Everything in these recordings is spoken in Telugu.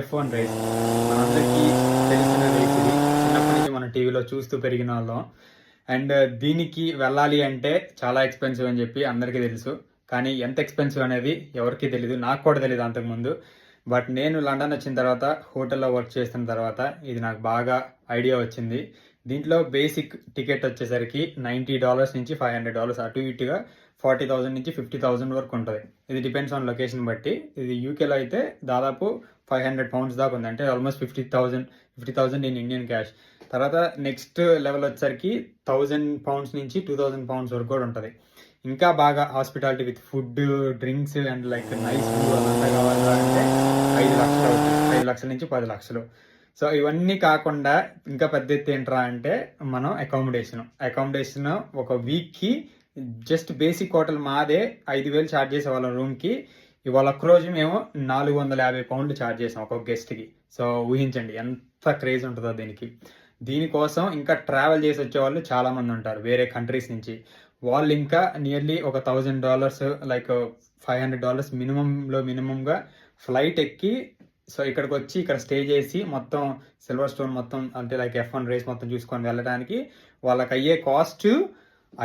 F1 రేస్ మనందరికీ తెలిసిన రేస్ ఇది. చిన్నప్పటి నుంచి మనం టీవీలో చూస్తూ పెరిగిన వాళ్ళం. అండ్ దీనికి వెళ్ళాలి అంటే చాలా ఎక్స్పెన్సివ్ అని చెప్పి అందరికీ తెలుసు. కానీ ఎంత ఎక్స్పెన్సివ్ అనేది ఎవరికీ తెలీదు. నాకు కూడా తెలీదు అంతకుముందు. బట్ నేను లండన్ వచ్చిన తర్వాత హోటల్లో వర్క్ చేస్తున్న తర్వాత ఇది నాకు బాగా ఐడియా వచ్చింది. దీంట్లో బేసిక్ టికెట్ వచ్చేసరికి $90 నుంచి $500 అటు ఇటుగా 40,000 నుంచి 50,000 వరకు ఉంటుంది. ఇది డిపెండ్స్ ఆన్ లొకేషన్ బట్టి. ఇది యూకేలో అయితే దాదాపు £500 దాకా ఉంది. అంటే ఆల్మోస్ట్ 50,000 ఇన్ ఇండియన్ క్యాష్. తర్వాత నెక్స్ట్ లెవెల్ వచ్చేసరికి £1,000 నుంచి £2,000 వరకు కూడా ఉంటుంది. ఇంకా బాగా hospitality with food, drinks and like nice view అదంతా కావాలంటే 5 లక్షలు అవుతుంది. 5 లక్షల నుంచి 10 లక్షలు. సో ఇవన్నీ కాకుండా ఇంకా పెద్ద ఎత్తు ఏంట్రా అంటే మనం అకామిడేషన్ ఒక వీక్కి జస్ట్ బేసిక్ హోటల్ మాదే 5,000 ఛార్జ్ చేసేవాళ్ళం రూమ్కి. ఇవాళ ఒక్క రోజు మేము £450 ఛార్జ్ చేసాం ఒక గెస్ట్కి. సో ఊహించండి ఎంత క్రేజ్ ఉంటుందో దీనికి. దీనికోసం ఇంకా ట్రావెల్ చేసి వచ్చేవాళ్ళు చాలామంది ఉంటారు వేరే కంట్రీస్ నుంచి. వాళ్ళు ఇంకా నియర్లీ ఒక $1,000 లైక్ $500 మినిమంగా ఫ్లైట్ ఎక్కి సో ఇక్కడికి వచ్చి ఇక్కడ స్టే చేసి మొత్తం సిల్వర్ స్టోన్ మొత్తం అంటే లైక్ F1 రేస్ మొత్తం చూసుకొని వెళ్ళడానికి వాళ్ళకి అయ్యే కాస్ట్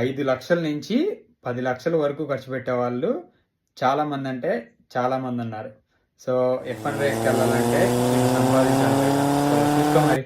5 లక్షల నుంచి 10 లక్షల వరకు ఖర్చు పెట్టేవాళ్ళు చాలామంది అంటే చాలామంది ఉన్నారు. సో F1 రేస్కి వెళ్ళాలంటే సంపాదించాలి. సో చూసుకో మరి.